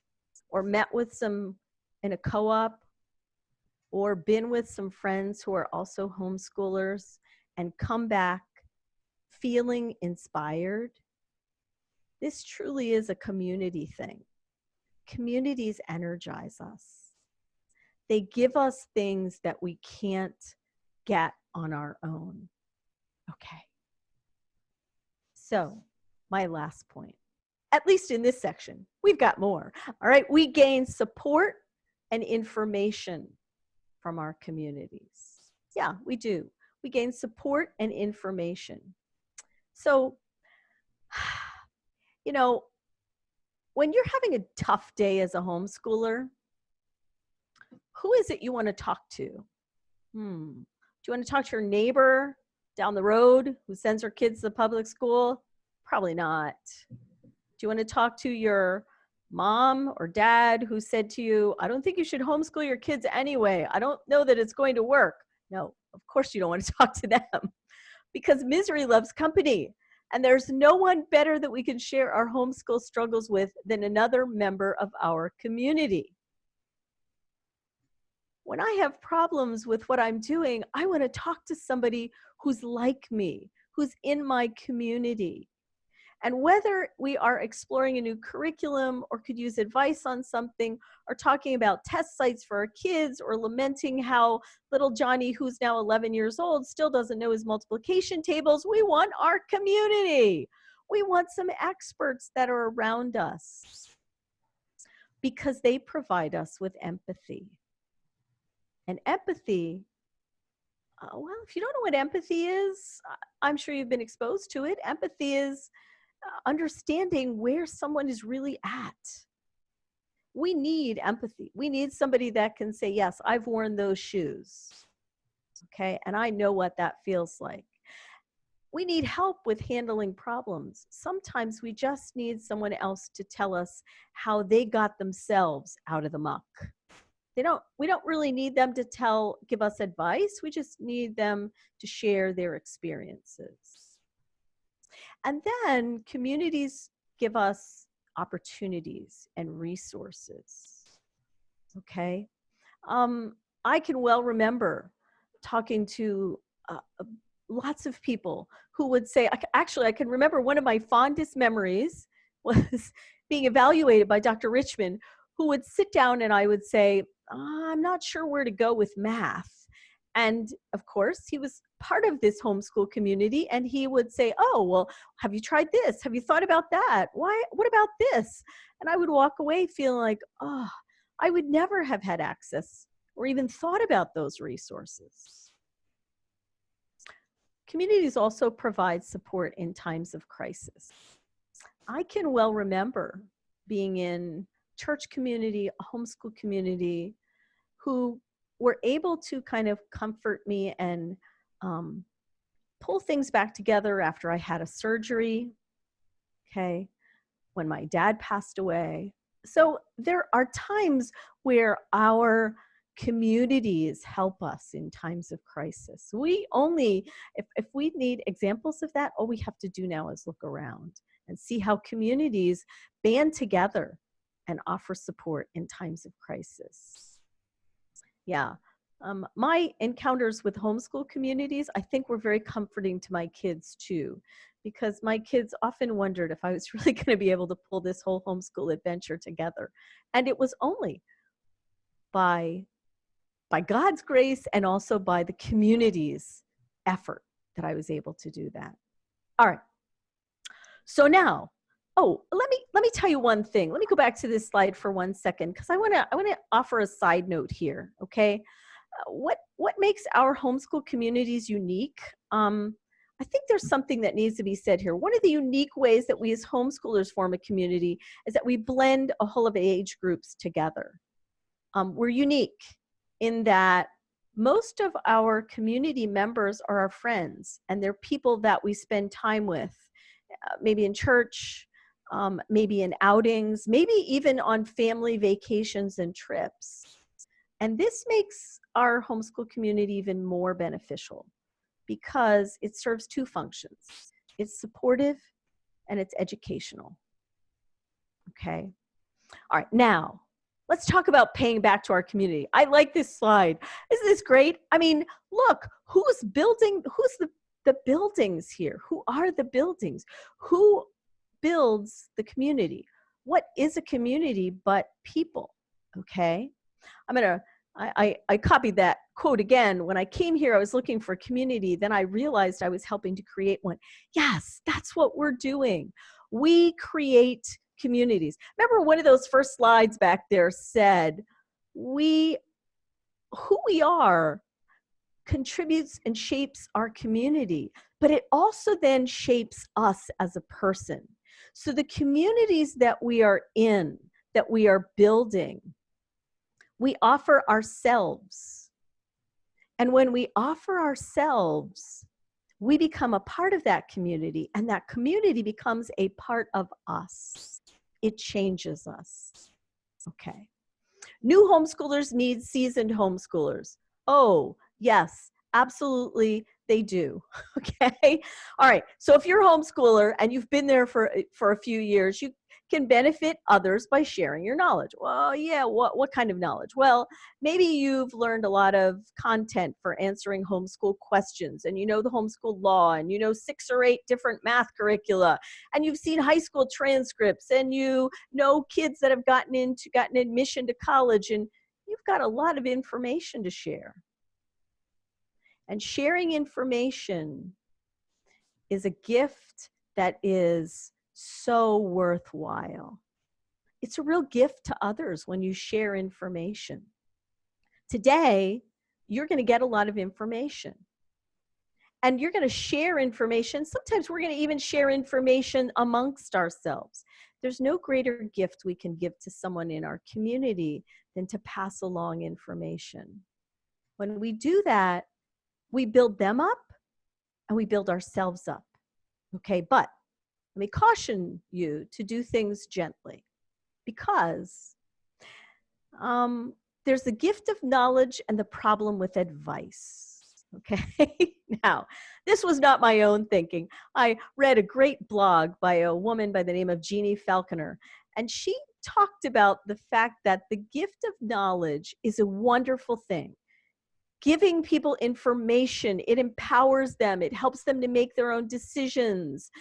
or met with some in a co-op or been with some friends who are also homeschoolers and come back feeling inspired? This truly is a community thing. Communities energize us. They give us things that we can't get on our own. Okay. So, my last point, at least in this section, we've got more. All right, we gain support and information from our communities. Yeah, we do. We gain support and information. So, you know, when you're having a tough day as a homeschooler, who is it you want to talk to? Do you want to talk to your neighbor down the road who sends her kids to public school? Probably not. Do you want to talk to your mom or dad who said to you, I don't think you should homeschool your kids anyway. I don't know that it's going to work. No, of course you don't want to talk to them, because misery loves company. And there's no one better that we can share our homeschool struggles with than another member of our community. When I have problems with what I'm doing, I want to talk to somebody who's like me, who's in my community. And whether we are exploring a new curriculum or could use advice on something, or talking about test sites for our kids, or lamenting how little Johnny, who's now 11 years old, still doesn't know his multiplication tables, we want our community. We want some experts that are around us because they provide us with empathy. And empathy, well, if you don't know what empathy is, I'm sure you've been exposed to it. Empathy is understanding where someone is really at. We need empathy. We need somebody that can say, yes, I've worn those shoes. Okay, and I know what that feels like. we need help with handling problems. Sometimes we just need someone else to tell us how they got themselves out of the muck. We don't really need them to give us advice. We just need them to share their experiences. And then communities give us opportunities and resources. Okay. I can well remember talking to lots of people who would say, actually, I can remember one of my fondest memories was being evaluated by Dr. Richmond, who would sit down and I would say, I'm not sure where to go with math. And of course, he was part of this homeschool community, and he would say, oh, well, have you tried this? Have you thought about that? What about this? And I would walk away feeling like, oh, I would never have had access or even thought about those resources. Communities also provide support in times of crisis. I can well remember being in church community, a homeschool community, who were able to kind of comfort me and pull things back together after I had a surgery, okay, when my dad passed away. So there are times where our communities help us in times of crisis. We only, if we need examples of that, all we have to do now is look around and see how communities band together and offer support in times of crisis. Yeah. My encounters with homeschool communities, I think, were very comforting to my kids too, because my kids often wondered if I was really going to be able to pull this whole homeschool adventure together. And it was only by God's grace and also by the community's effort that I was able to do that. All right. So now, let me tell you one thing. Let me go back to this slide for 1 second, because I want to offer a side note here. Okay, what makes our homeschool communities unique? I think there's something that needs to be said here. One of the unique ways that we as homeschoolers form a community is that we blend a whole of age groups together. We're unique in that most of our community members are our friends, and they're people that we spend time with, maybe in church, maybe in outings, maybe even on family vacations and trips. And this makes our homeschool community even more beneficial because it serves two functions. It's supportive and it's educational. Okay. All right. Now, let's talk about paying back to our community. I like this slide. Isn't this great? I mean, look, who's the buildings here? Who are the buildings? Who builds the community? What is a community but people? Okay. I copied that quote again. When I came here, I was looking for a community. Then I realized I was helping to create one. Yes, that's what we're doing. We create communities. Remember one of those first slides back there said, who we are contributes and shapes our community, but it also then shapes us as a person. So the communities that we are in, that we are building, we offer ourselves. And when we offer ourselves, we become a part of that community, and that community becomes a part of us. It changes us. Okay. New homeschoolers need seasoned homeschoolers. Oh, yes, absolutely, they do. Okay. All right. So if you're a homeschooler and you've been there for a few years, you can benefit others by sharing your knowledge. Well, yeah, what kind of knowledge? Well, maybe you've learned a lot of content for answering homeschool questions, and you know the homeschool law, and you know 6 or 8 different math curricula, and you've seen high school transcripts, and you know kids that have gotten admission to college, and you've got a lot of information to share. And sharing information is a gift that is so worthwhile. It's a real gift to others when you share information. Today, you're going to get a lot of information. And you're going to share information. Sometimes we're going to even share information amongst ourselves. There's no greater gift we can give to someone in our community than to pass along information. When we do that, we build them up and we build ourselves up. Okay, but let me caution you to do things gently, because there's the gift of knowledge and the problem with advice. Okay, now, this was not my own thinking. I read a great blog by a woman by the name of Jeannie Falconer, and she talked about the fact that the gift of knowledge is a wonderful thing. Giving people information, it empowers them. It helps them to make their own decisions.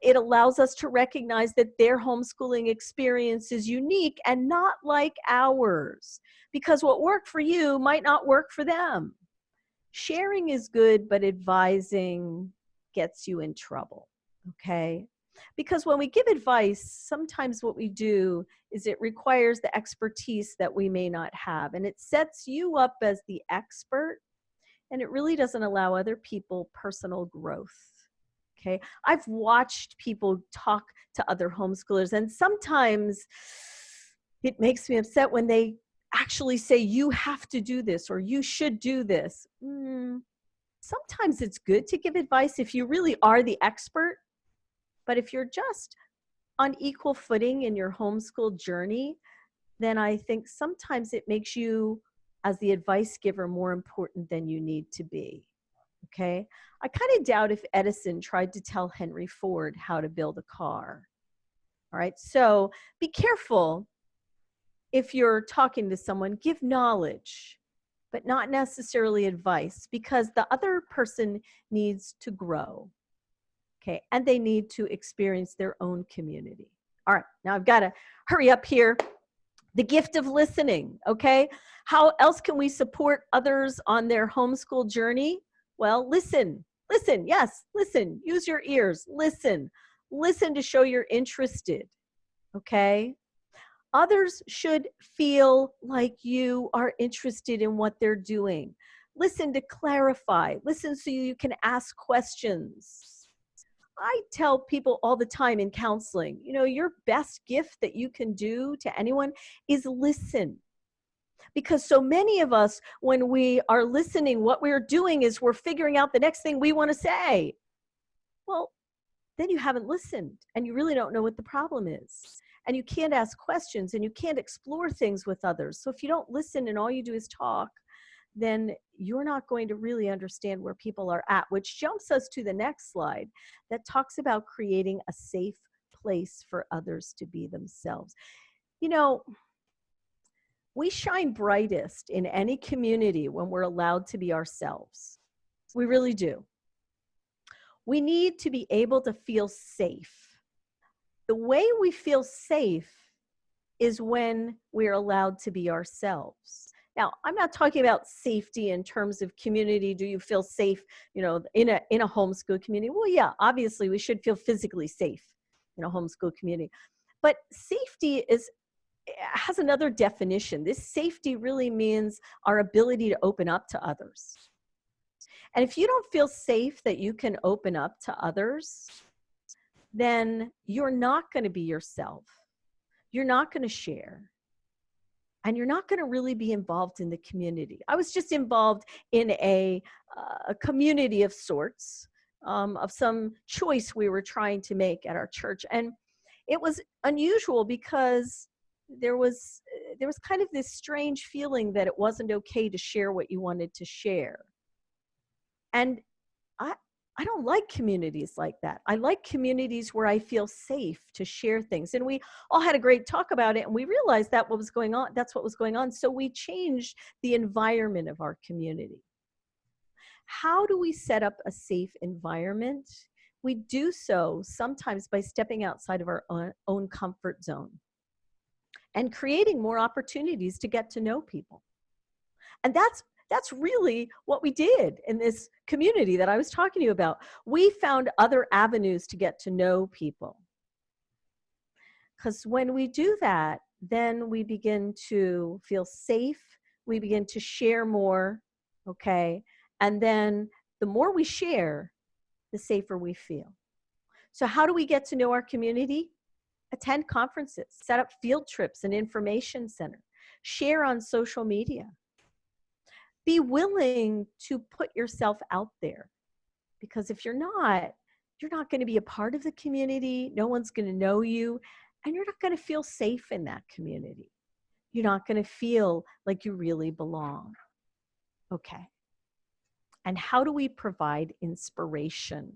It allows us to recognize that their homeschooling experience is unique and not like ours, because what worked for you might not work for them. Sharing is good, but advising gets you in trouble, okay? Because when we give advice, sometimes what we do is it requires the expertise that we may not have, and it sets you up as the expert, and it really doesn't allow other people personal growth, okay? I've watched people talk to other homeschoolers, and sometimes it makes me upset when they actually say, you have to do this, or you should do this. Sometimes it's good to give advice if you really are the expert, but if you're just on equal footing in your homeschool journey, then I think sometimes it makes you, as the advice giver, more important than you need to be, okay? I kind of doubt if Edison tried to tell Henry Ford how to build a car, all right? So be careful if you're talking to someone. Give knowledge, but not necessarily advice, because the other person needs to grow, okay? And they need to experience their own community. All right, now I've got to hurry up here. The gift of listening, okay? How else can we support others on their homeschool journey? Well, listen, yes, listen, use your ears, listen to show you're interested, okay? Others should feel like you are interested in what they're doing. Listen to clarify, listen so you can ask questions. I tell people all the time in counseling, you know, your best gift that you can do to anyone is listen. Because so many of us, when we are listening, what we're doing is we're figuring out the next thing we want to say. Well, then you haven't listened, and you really don't know what the problem is. And you can't ask questions, and you can't explore things with others. So if you don't listen and all you do is talk, then you're not going to really understand where people are at, which jumps us to the next slide that talks about creating a safe place for others to be themselves. You know, we shine brightest in any community when we're allowed to be ourselves. We really do. We need to be able to feel safe. The way we feel safe is when we're allowed to be ourselves. Now, I'm not talking about safety in terms of community. Do you feel safe, you know, in a homeschool community? Well, yeah, obviously we should feel physically safe in a homeschool community. But safety has another definition. This safety really means our ability to open up to others. And if you don't feel safe that you can open up to others, then you're not going to be yourself. You're not going to share. And you're not going to really be involved in the community. I was just involved in a community of sorts, of some choice we were trying to make at our church. And it was unusual because there was kind of this strange feeling that it wasn't okay to share what you wanted to share. And I don't like communities like that. I like communities where I feel safe to share things. And we all had a great talk about it, and we realized that what was going on, that's what was going on. So we changed the environment of our community. How do we set up a safe environment? We do so sometimes by stepping outside of our own comfort zone and creating more opportunities to get to know people. And that's really what we did in this community that I was talking to you about. We found other avenues to get to know people. Because when we do that, then we begin to feel safe. We begin to share more, okay? And then the more we share, the safer we feel. So how do we get to know our community? Attend conferences, set up field trips and information center, share on social media. Be willing to put yourself out there, Because if you're not going to be a part of the community. No one's going to know you, and you're not going to feel safe in that community. You're not going to feel like you really belong. Okay. And how do we provide inspiration?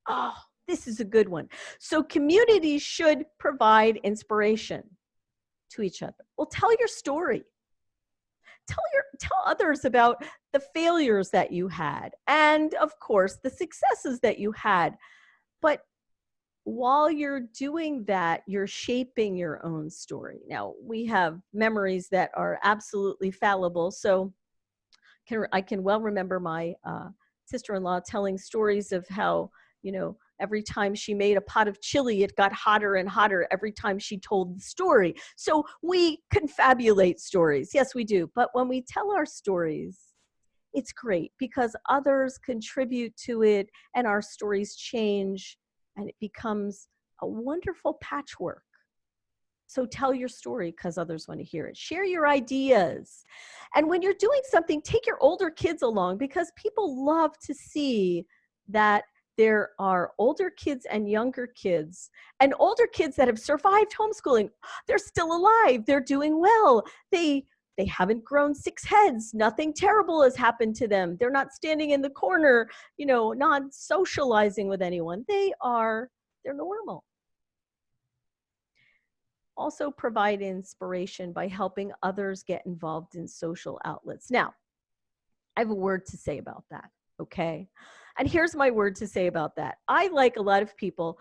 Oh, this is a good one. So communities should provide inspiration to each other. Well, tell your story. Tell others about the failures that you had, and of course the successes that you had. But while you're doing that, you're shaping your own story. Now, we have memories that are absolutely fallible. So I can well remember my sister-in-law telling stories of how, every time she made a pot of chili, it got hotter and hotter every time she told the story. So we confabulate stories. Yes, we do. But when we tell our stories, it's great because others contribute to it and our stories change and it becomes a wonderful patchwork. So tell your story because others want to hear it. Share your ideas. And when you're doing something, take your older kids along because people love to see that there are older kids and younger kids, and older kids that have survived homeschooling. They're still alive. They're doing well. They haven't grown 6 heads. Nothing terrible has happened to them. They're not standing in the corner, not socializing with anyone. They're normal. Also provide inspiration by helping others get involved in social outlets. Now, I have a word to say about that, okay? And here's my word to say about that. I, like a lot of people,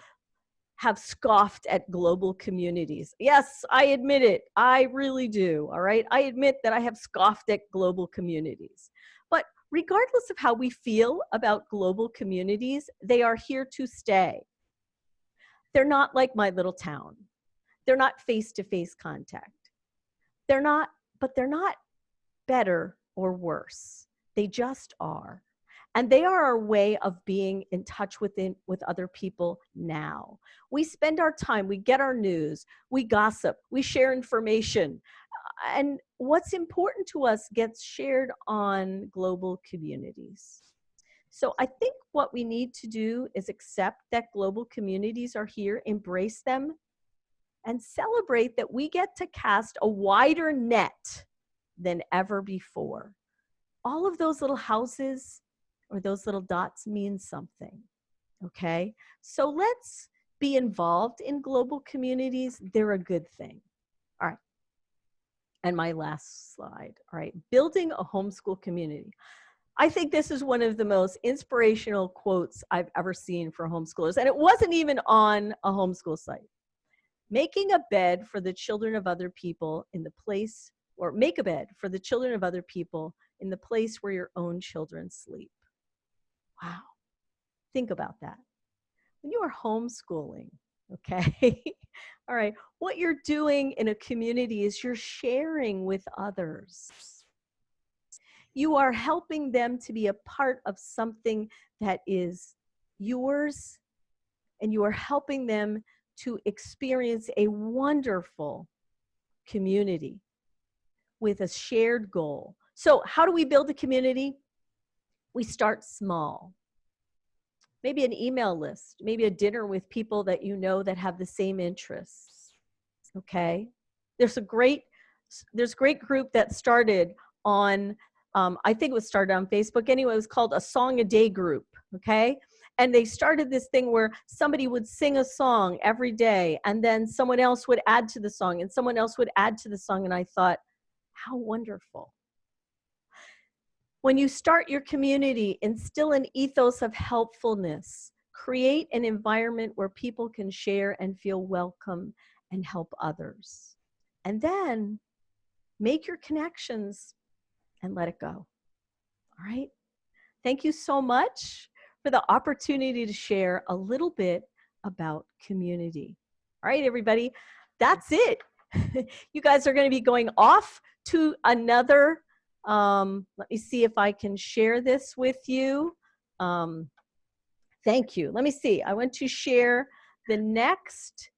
have scoffed at global communities. Yes, I admit it. I really do, all right? I admit that I have scoffed at global communities. But regardless of how we feel about global communities, they are here to stay. They're not like my little town. They're not face-to-face contact. They're not better or worse. They just are. And they are our way of being in touch with other people now. We spend our time, we get our news, we gossip, we share information. And what's important to us gets shared on global communities. So I think what we need to do is accept that global communities are here, embrace them, and celebrate that we get to cast a wider net than ever before. All of those little houses or those little dots mean something, okay? So let's be involved in global communities. They're a good thing. All right. And my last slide, all right, building a homeschool community. I think this is one of the most inspirational quotes I've ever seen for homeschoolers, and it wasn't even on a homeschool site. Making a bed for the children of other people in the place, or make a bed for the children of other people in the place where your own children sleep. Wow. Think about that. When you are homeschooling, okay? All right. What you're doing in a community is you're sharing with others. You are helping them to be a part of something that is yours, and you are helping them to experience a wonderful community with a shared goal. So how do we build a community? We start small. Maybe an email list, maybe a dinner with people that you know that have the same interests, okay? There's a great group that started on, I think it was started on Facebook. Anyway, it was called a Song a Day group, okay? And they started this thing where somebody would sing a song every day, and then someone else would add to the song, and someone else would add to the song, and I thought, how wonderful. When you start your community, instill an ethos of helpfulness. Create an environment where people can share and feel welcome and help others. And then make your connections and let it go. All right? Thank you so much for the opportunity to share a little bit about community. All right, everybody, that's it. You guys are going to be going off to another, let me see if I can share this with you. Thank you. Let me see. I want to share the next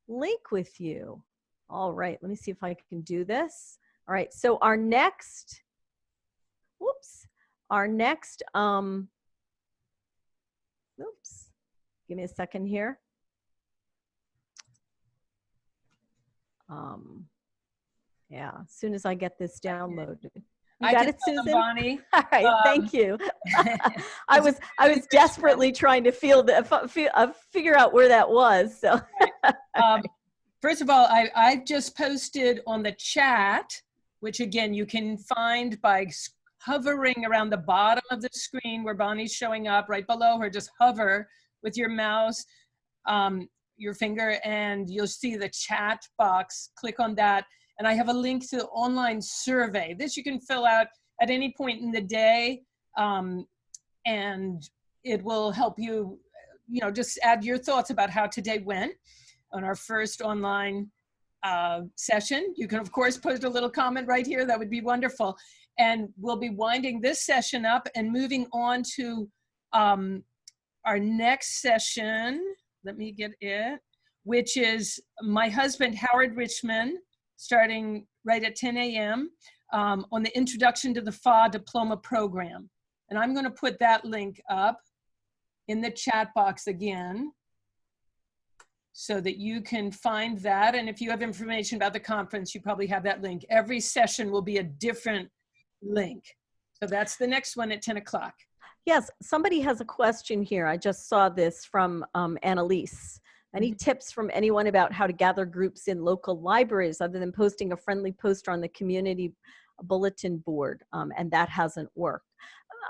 link with you. All right, let me see if I can do this. All right, so our next Oops. Give me a second here. Yeah, as soon as I get this downloaded. You got it, Susan? Bonnie. All right, thank you. I was desperately trying to figure out where that was. So, first of all, I've just posted on the chat, which again you can find by hovering around the bottom of the screen where Bonnie's showing up, right below her. Just hover with your mouse, your finger, and you'll see the chat box. Click on that. And I have a link to the online survey. This you can fill out at any point in the day, and it will help you, just add your thoughts about how today went on our first online session. You can, of course, post a little comment right here. That would be wonderful. And we'll be winding this session up and moving on to our next session. Let me get it, which is my husband, Howard Richmond, starting right at 10 a.m. On the Introduction to the PHAA Diploma Program. And I'm going to put that link up in the chat box again so that you can find that. And if you have information about the conference, you probably have that link. Every session will be a different link. So that's the next one at 10 o'clock. Yes, somebody has a question here. I just saw this from Annalise. Any tips from anyone about how to gather groups in local libraries other than posting a friendly poster on the community bulletin board? And that hasn't worked.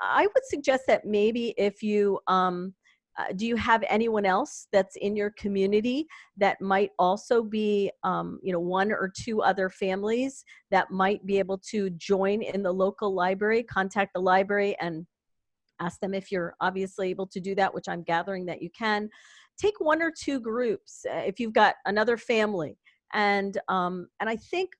I would suggest that maybe if you, do you have anyone else that's in your community that might also be, one or two other families that might be able to join in the local library? Contact the library and ask them if you're obviously able to do that, which I'm gathering that you can. Take one or two groups if you've got another family, and I think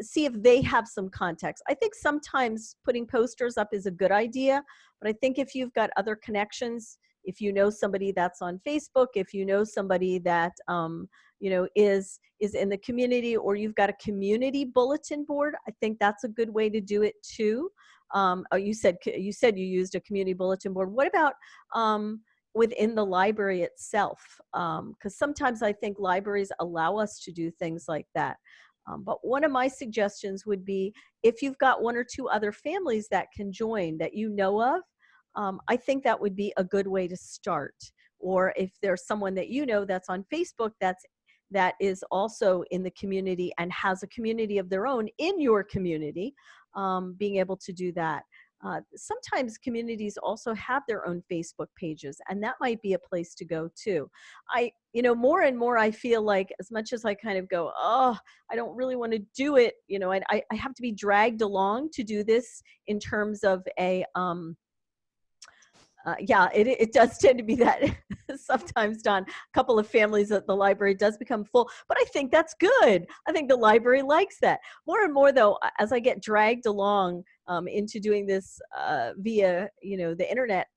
see if they have some contacts. I think sometimes putting posters up is a good idea, but I think if you've got other connections, if you know somebody that's on Facebook, if you know somebody that is in the community, or you've got a community bulletin board, I think that's a good way to do it too. You said you used a community bulletin board. What about within the library itself? Because sometimes I think libraries allow us to do things like that. But one of my suggestions would be, if you've got one or two other families that can join that you know of, I think that would be a good way to start. Or if there's someone that you know that's on Facebook that is also in the community and has a community of their own in your community, being able to do that. Sometimes communities also have their own Facebook pages, and that might be a place to go too. More and more I feel like, as much as I kind of go, oh, I don't really want to do it, I have to be dragged along to do this in terms of a, it does tend to be that sometimes, Don, a couple of families at the library does become full, but I think that's good. I think the library likes that. More and more though, as I get dragged along into doing this via, the internet,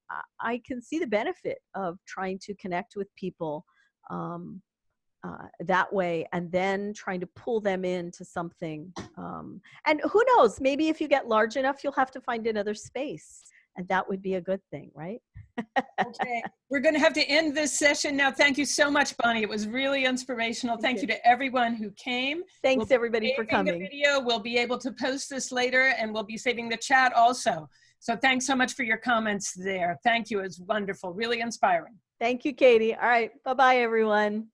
I can see the benefit of trying to connect with people that way, and then trying to pull them into something. And who knows, maybe if you get large enough, you'll have to find another space. And that would be a good thing, right? Okay, we're going to have to end this session now. Thank you so much, Bonnie. It was really inspirational. Thank you to everyone who came. Thanks, everybody, for coming. The video. We'll be able to post this later, and we'll be saving the chat also. So thanks so much for your comments there. Thank you. It was wonderful, really inspiring. Thank you, Katie. All right, bye-bye, everyone.